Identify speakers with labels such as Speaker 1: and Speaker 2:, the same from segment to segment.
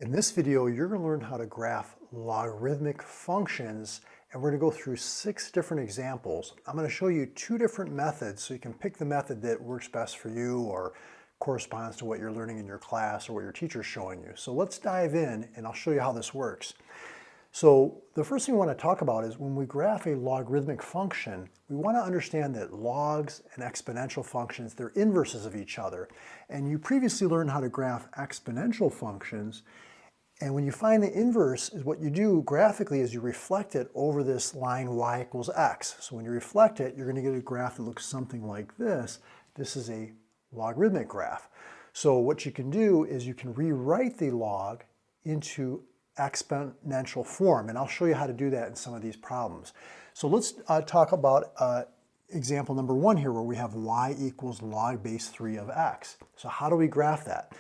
Speaker 1: In this video, you're going to learn how to graph logarithmic functions, and we're going to go through 6 different examples. I'm going to show you 2 different methods, so you can pick the method that works best for you or corresponds to what you're learning in your class or what your teacher's showing you. So let's dive in, and I'll show you how this works. So the first thing we want to talk about is when we graph a logarithmic function, we want to understand that logs and exponential functions, they're inverses of each other. And you previously learned how to graph exponential functions. And when you find the inverse, is what you do graphically is you reflect it over this line y equals x. So when you reflect it, you're going to get a graph that looks something like this. This is a logarithmic graph. So what you can do is you can rewrite the log into exponential form, and I'll show you how to do that in some of these problems. So let's talk about example number 1 here, where we have y equals log base 3 of x. So how do we graph that?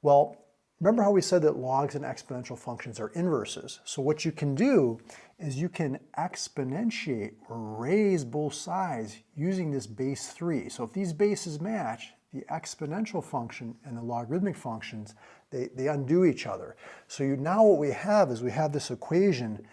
Speaker 1: Well, remember how we said that logs and exponential functions are inverses. So what you can do is you can exponentiate or raise both sides using this base 3. So if these bases match, the exponential function and the logarithmic functions, they undo each other. So now what we have is we have this equation,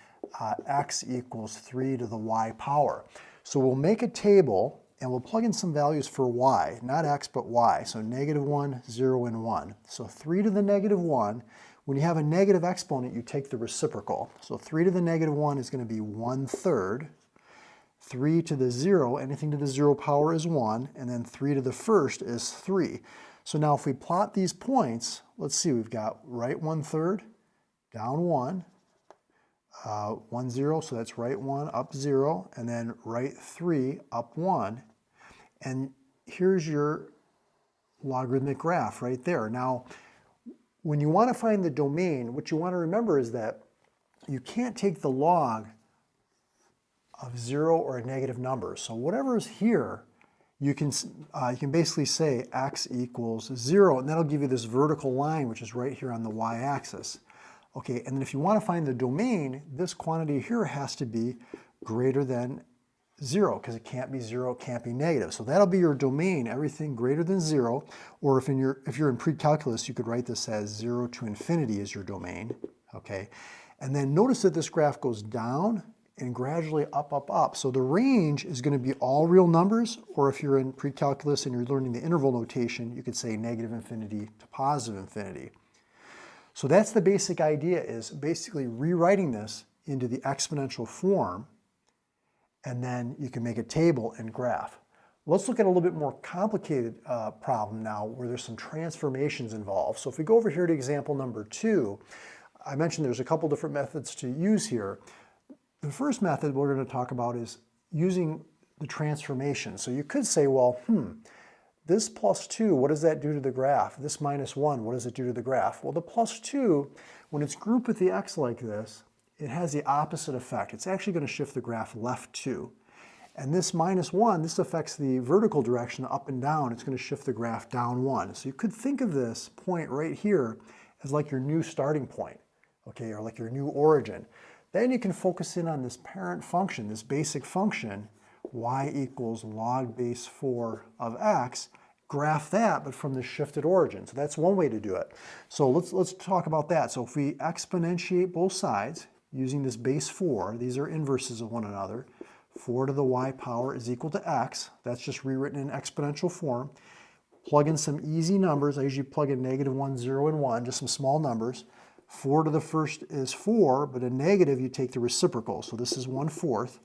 Speaker 1: x equals 3 to the y power. So we'll make a table and we'll plug in some values for y, not x but y. So -1, 0, and 1. So 3 to the -1, when you have a negative exponent, you take the reciprocal. So 3 to the -1 is going to be 1/3. 3 to the 0, anything to the 0 power is 1, and then 3 to the first is 3. So now if we plot these points, let's see, we've got right 1/3, down 1, 1, 0, so that's right 1, up 0, and then right 3, up 1. And here's your logarithmic graph right there. Now, when you want to find the domain, what you want to remember is that you can't take the log of 0 or a negative number. So whatever is here, you can basically say x equals 0, and that'll give you this vertical line, which is right here on the y-axis. Okay, and then if you want to find the domain, this quantity here has to be greater than 0, because it can't be 0, it can't be negative. So that'll be your domain, everything greater than 0, or if you're in pre-calculus, you could write this as 0 to infinity is your domain. Okay, and then notice that this graph goes down and gradually up, up, up. So the range is going to be all real numbers, or if you're in pre-calculus and you're learning the interval notation, you could say -infinity to +infinity. So that's the basic idea, is basically rewriting this into the exponential form, and then you can make a table and graph. Let's look at a little bit more complicated problem now, where there's some transformations involved. So if we go over here to example number 2, I mentioned there's a couple different methods to use here. The first method we're going to talk about is using the transformation. So you could say, well, this +2, what does that do to the graph? This -1, what does it do to the graph? Well, the +2, when it's grouped with the x like this, it has the opposite effect. It's actually going to shift the graph left 2. And this -1, this affects the vertical direction up and down. It's going to shift the graph down 1. So you could think of this point right here as like your new starting point, okay, or like your new origin. Then you can focus in on this parent function, this basic function, y equals log base 4 of x, graph that, but from the shifted origin. So that's one way to do it. So let's talk about that. So if we exponentiate both sides using this base 4, these are inverses of one another, 4 to the y power is equal to x. That's just rewritten in exponential form. Plug in some easy numbers. I usually plug in -1, 0, and 1, just some small numbers. 4 to the first is 4, but a negative, you take the reciprocal. So this is 1/4.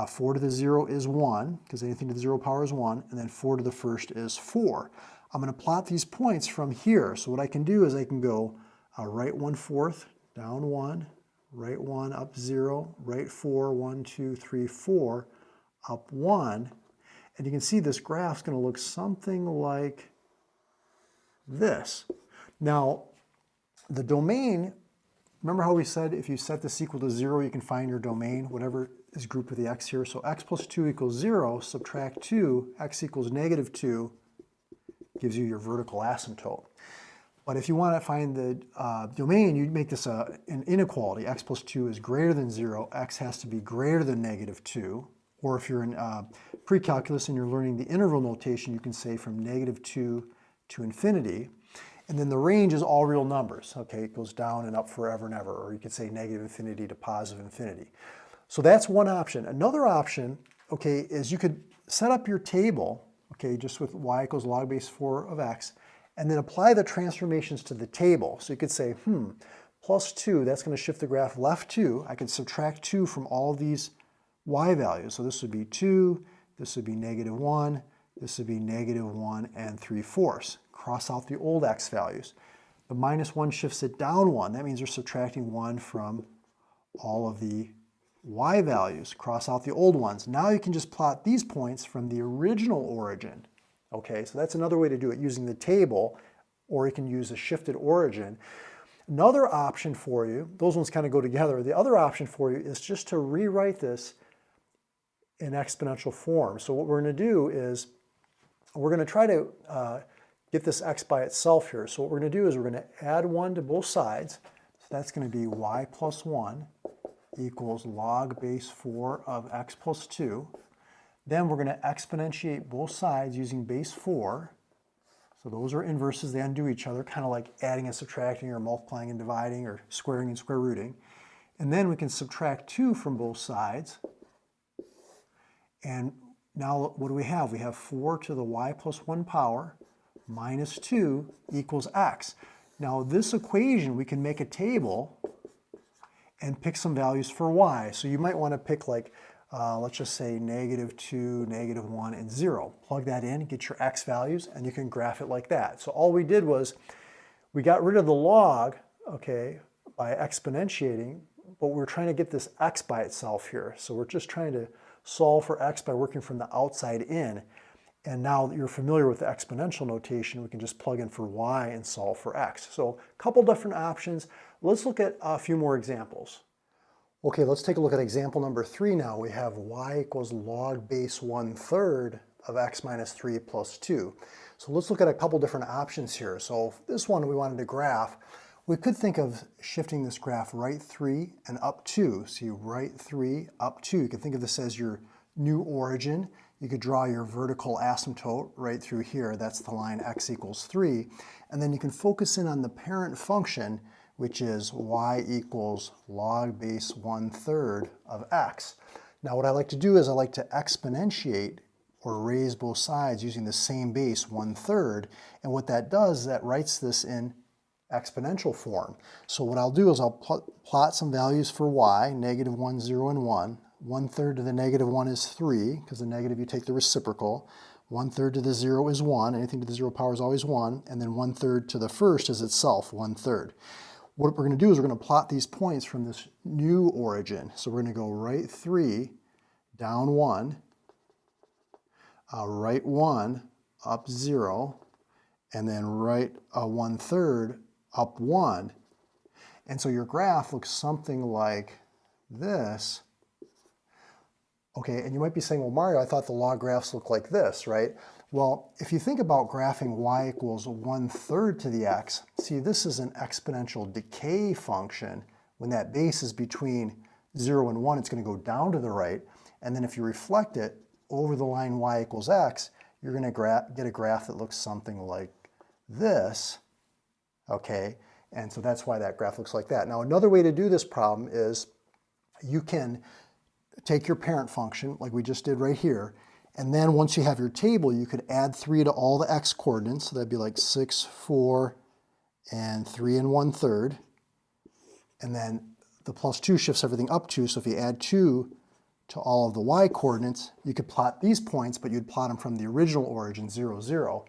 Speaker 1: 4 to the 0 is 1, because anything to the 0 power is 1. And then 4 to the first is 4. I'm going to plot these points from here. So what I can do is I can go right 1/4, down 1, right 1, up 0, right 4, 1, 2, 3, 4, up 1. And you can see this graph's going to look something like this. Now, the domain, remember how we said if you set this equal to 0, you can find your domain, whatever is grouped with the x here. So x + 2 = 0, subtract 2, x equals -2, gives you your vertical asymptote. But if you want to find the domain, you make this an inequality. X + 2 is greater than 0, x has to be greater than -2. Or if you're in pre-calculus and you're learning the interval notation, you can say from -2 to infinity. And then the range is all real numbers, okay? It goes down and up forever and ever, or you could say negative infinity to positive infinity. So that's one option. Another option, okay, is you could set up your table, okay, just with y equals log base 4 of x, and then apply the transformations to the table. So you could say, plus 2, that's going to shift the graph left 2. I could subtract 2 from all of these y values. So this would be 2, this would be negative 1, this would be negative 1 and 3/4. Cross out the old x values. The minus 1 shifts it down 1. That means you're subtracting 1 from all of the y values. Cross out the old ones. Now you can just plot these points from the original origin. Okay, so that's another way to do it using the table, or you can use a shifted origin. Another option for you, those ones kind of go together. The other option for you is just to rewrite this in exponential form. So what we're going to do is we're going to try to get this x by itself here. So what we're going to do is we're going to add 1 to both sides. So that's going to be y plus 1 equals log base 4 of x plus 2. Then we're going to exponentiate both sides using base 4. So those are inverses, they undo each other, kind of like adding and subtracting or multiplying and dividing or squaring and square rooting. And then we can subtract 2 from both sides. And now what do we have? We have 4 to the y plus 1 power minus 2 equals x. Now this equation, we can make a table and pick some values for y. So you might want to pick like, let's just say negative 2, negative 1, and 0. Plug that in, get your x values, and you can graph it like that. So all we did was we got rid of the log, okay, by exponentiating, but we're trying to get this x by itself here. So we're just trying to solve for x by working from the outside in. And now that you're familiar with the exponential notation, we can just plug in for y and solve for x. So a couple different options. Let's look at a few more examples. Okay, let's take a look at example number 3 now. We have y equals log base 1/3 of x minus 3 plus 2. So let's look at a couple different options here. So this one we wanted to graph. We could think of shifting this graph right 3 and up 2. See, right 3, up 2. You can think of this as your new origin. You could draw your vertical asymptote right through here. That's the line x equals 3. And then you can focus in on the parent function, which is y equals log base 1/3 of x. Now what I like to do is I like to exponentiate or raise both sides using the same base 1/3. And what that does is that writes this in exponential form. So what I'll do is I'll plot some values for y, negative 1, 0, and 1. 1/3 to the negative 1 is 3, because the negative you take the reciprocal. 1/3 to the 0 is 1. Anything to the 0 power is always 1. And then 1/3 to the first is itself 1/3. What we're going to do is we're going to plot these points from this new origin. So we're going to go right 3, down 1, right 1, up 0, and then right 1/3, up 1. And so your graph looks something like this. Okay, and you might be saying, well, Mario, I thought the log graphs look like this, right? Well, if you think about graphing y equals 1/3 to the x, see, this is an exponential decay function. When that base is between 0 and 1, it's going to go down to the right. And then if you reflect it over the line y equals x, you're going to get a graph that looks something like this. Okay, and so that's why that graph looks like that. Now, another way to do this problem is you can take your parent function, like we just did right here, and then once you have your table, you could add 3 to all the x coordinates. So that'd be like 6, 4, and 3 and 1/3. And then the plus 2 shifts everything up 2. So if you add 2 to all of the y coordinates, you could plot these points, but you'd plot them from the original origin, 0, 0.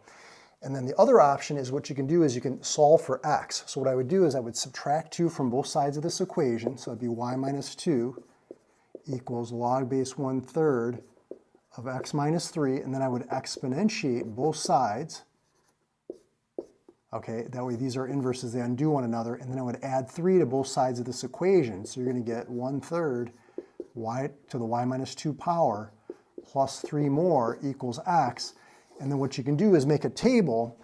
Speaker 1: And then the other option is what you can do is you can solve for x. So what I would do is I would subtract 2 from both sides of this equation. So it'd be y minus 2 equals log base 1/3 of x minus 3, and then I would exponentiate both sides. Okay, that way these are inverses, they undo one another, and then I would add 3 to both sides of this equation. So you're going to get 1/3 y to the y minus 2 power plus 3 more equals x. And then what you can do is make a table,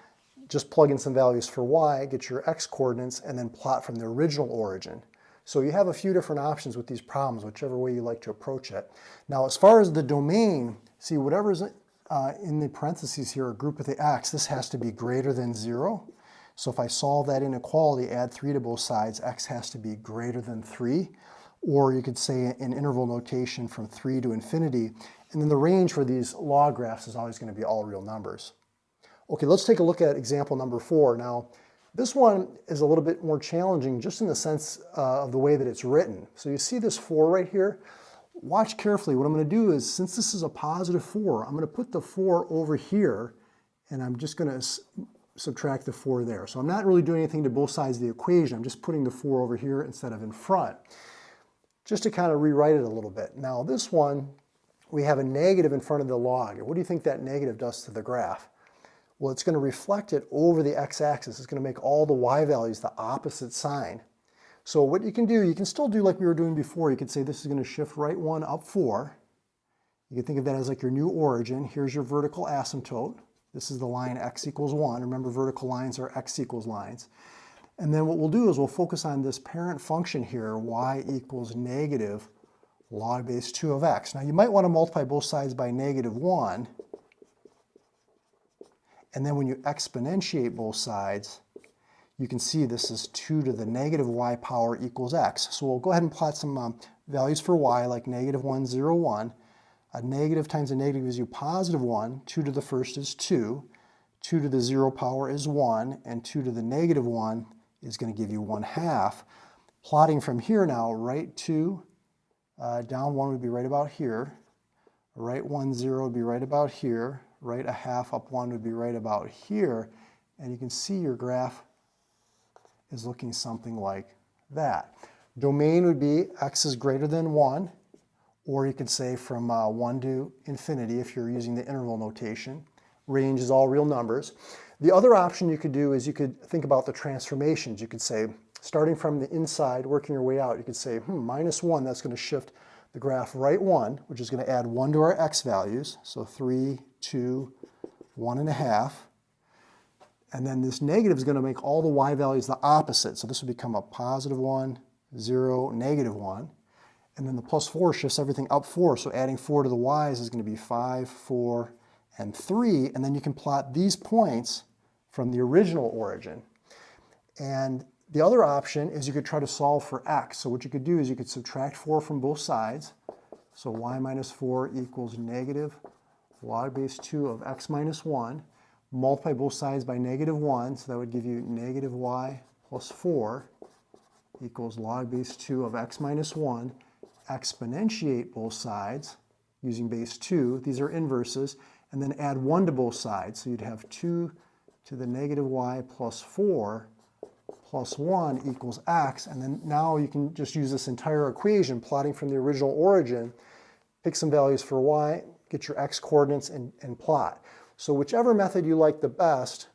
Speaker 1: just plug in some values for y, get your x coordinates, and then plot from the original origin. So you have a few different options with these problems, whichever way you like to approach it. Now, as far as the domain, see, whatever's in the parentheses here, or group with the x, this has to be greater than 0. So if I solve that inequality, add 3 to both sides, x has to be greater than 3. Or you could say in interval notation from 3 to infinity. And then the range for these log graphs is always going to be all real numbers. Okay, let's take a look at example number 4. Now, this one is a little bit more challenging just in the sense of the way that it's written. So you see this 4 right here? Watch carefully. What I'm going to do is, since this is a positive 4, I'm going to put the 4 over here, and I'm just going to subtract the 4 there. So I'm not really doing anything to both sides of the equation. I'm just putting the 4 over here instead of in front, just to kind of rewrite it a little bit. Now this one, we have a negative in front of the log. What do you think that negative does to the graph? Well, it's going to reflect it over the x-axis. It's going to make all the y values the opposite sign. So what you can do, you can still do like we were doing before. You could say this is going to shift right 1 up 4. You can think of that as like your new origin. Here's your vertical asymptote. This is the line x equals 1. Remember, vertical lines are x equals lines. And then what we'll do is we'll focus on this parent function here, y equals negative log base 2 of x. Now you might want to multiply both sides by -1. And then when you exponentiate both sides, you can see this is 2 to the negative y power equals x. So we'll go ahead and plot some values for y, like -1, 0, 1. A negative times a negative gives you +1. 2 to the first is 2. 2 to the 0 power is 1. And 2 to the -1 is going to give you 1/2. Plotting from here now, right 2, down 1 would be right about here. Right 1, 0 would be right about here. Right 1/2 up 1 would be right about here. And you can see your graph is looking something like that. Domain would be x is greater than 1, or you could say from 1 to infinity if you're using the interval notation. Range is all real numbers. The other option you could do is you could think about the transformations. You could say, starting from the inside, working your way out, you could say, -1, that's going to shift the graph right 1, which is going to add 1 to our x values. So 3, 2, 1.5. And then this negative is going to make all the y values the opposite. So this would become a +1, 0, -1. And then the +4 shifts everything up 4. So adding 4 to the y's is going to be 5, 4, and 3. And then you can plot these points from the original origin. And the other option is you could try to solve for x. So what you could do is you could subtract 4 from both sides. So y minus 4 equals negative log base 2 of x minus 1. Multiply both sides by -1, so that would give you negative y plus 4 equals log base 2 of x minus 1. Exponentiate both sides using base 2. These are inverses. And then add 1 to both sides. So you'd have 2 to the negative y plus 4 plus 1 equals x. And then now you can just use this entire equation, plotting from the original origin, pick some values for y, get your x coordinates, and plot. So whichever method you like the best,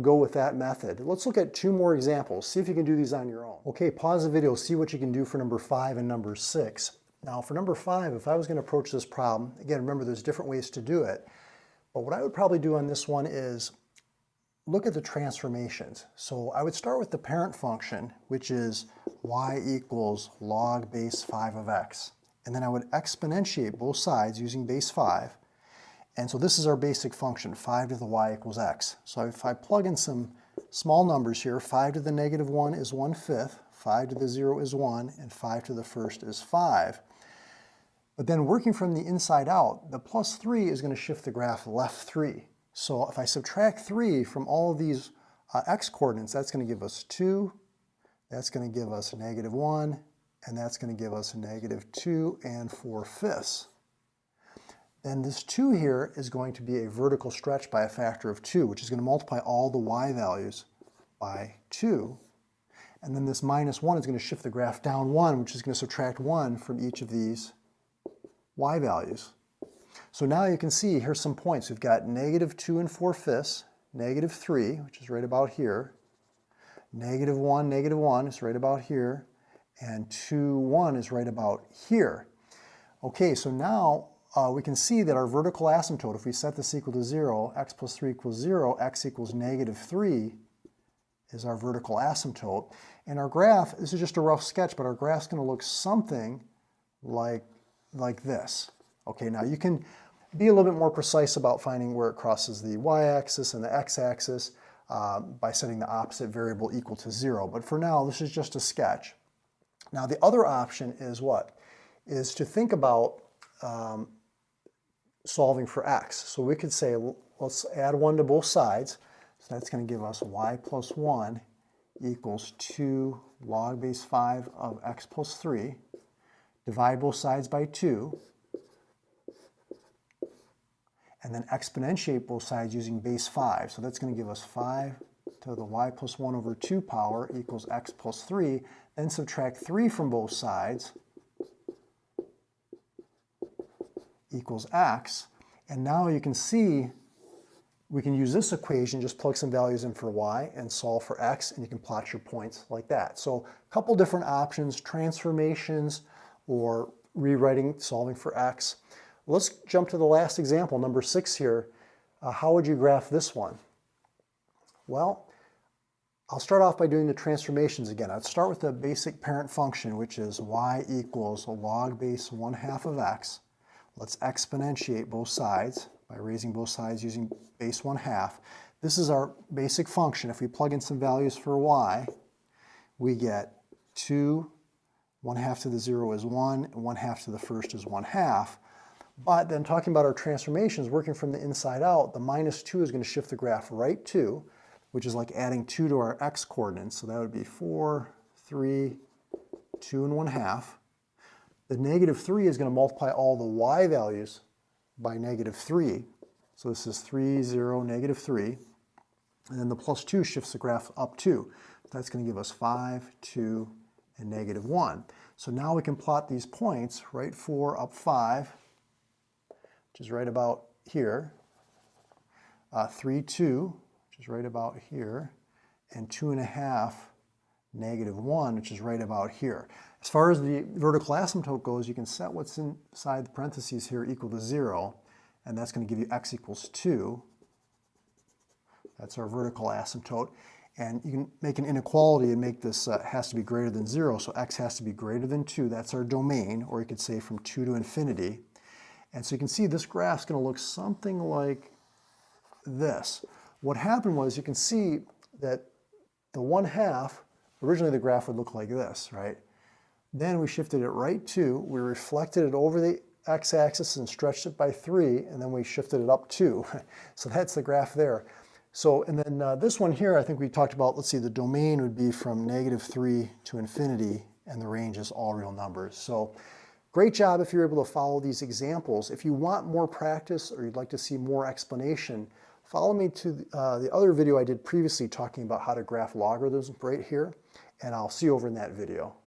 Speaker 1: go with that method. Let's look at 2 more examples. See if you can do these on your own. Okay, pause the video, see what you can do for number 5 and number 6. Now for number 5, if I was going to approach this problem, again, remember there's different ways to do it, but what I would probably do on this one is look at the transformations. So I would start with the parent function, which is y equals log base 5 of x. And then I would exponentiate both sides using base 5. And so this is our basic function, 5 to the y equals x. So if I plug in some small numbers here, 5 to the -1 is 1/5, 5 to the 0 is 1, and 5 to the first is 5. But then working from the inside out, the +3 is going to shift the graph left 3. So if I subtract 3 from all of these x coordinates, that's going to give us 2, that's going to give us -1, and that's going to give us -2 and 4/5. Then this 2 here is going to be a vertical stretch by a factor of 2, which is going to multiply all the y values by 2. And then this -1 is going to shift the graph down 1, which is going to subtract 1 from each of these y values. So now you can see, here's some points. We've got -2 and 4/5, -3, which is right about here, -1 is right about here, and 2, 1 is right about here. Okay, so now we can see that our vertical asymptote, if we set this equal to 0, x plus 3 equals 0, x equals -3 is our vertical asymptote. And our graph, this is just a rough sketch, but our graph's going to look something like this. Okay, now you can be a little bit more precise about finding where it crosses the y-axis and the x-axis. by setting the opposite variable equal to 0. But for now, this is just a sketch. Now the other option is what? Is to think about solving for x. So we could say, let's add 1 to both sides. So that's going to give us y plus 1 equals 2 log base 5 of x plus 3. Divide both sides by 2. And then exponentiate both sides using base 5. So that's going to give us 5 to the y plus 1 over 2 power equals x plus 3. Then subtract 3 from both sides equals x. And now you can see we can use this equation, just plug some values in for y and solve for x, and you can plot your points like that. So a couple different options, transformations or rewriting, solving for x. Let's jump to the last example, number 6 here. How would you graph this one? Well, I'll start off by doing the transformations again. I'd start with the basic parent function, which is y equals log base 1/2 of x. Let's exponentiate both sides by raising both sides using base 1/2. This is our basic function. If we plug in some values for y, we get 2, 1/2 to the 0 is 1, and 1/2 to the first is 1/2. But then talking about our transformations, working from the inside out, the -2 is going to shift the graph right 2, which is like adding 2 to our x coordinates. So that would be 4, 3, 2 and 1/2. The -3 is going to multiply all the y values by -3. So this is 3, 0, -3. And then the +2 shifts the graph up 2. That's going to give us 5, 2, and -1. So now we can plot these points, right 4 up 5, which is right about here, 3, 2, which is right about here, and 2.5, -1, which is right about here. As far as the vertical asymptote goes, you can set what's inside the parentheses here equal to 0, and that's going to give you x equals 2. That's our vertical asymptote. And you can make an inequality and make this has to be greater than 0, so x has to be greater than 2. That's our domain, or you could say from 2 to infinity. And so you can see this graph's going to look something like this. What happened was you can see that the 1/2, originally the graph would look like this, right? Then we shifted it right 2, we reflected it over the x-axis and stretched it by 3, and then we shifted it up 2. So that's the graph there. So, and then this one here, I think we talked about, let's see, the domain would be from -3 to infinity, and the range is all real numbers. So great job if you're able to follow these examples. If you want more practice or you'd like to see more explanation, follow me to the other video I did previously talking about how to graph logarithms right here, and I'll see you over in that video.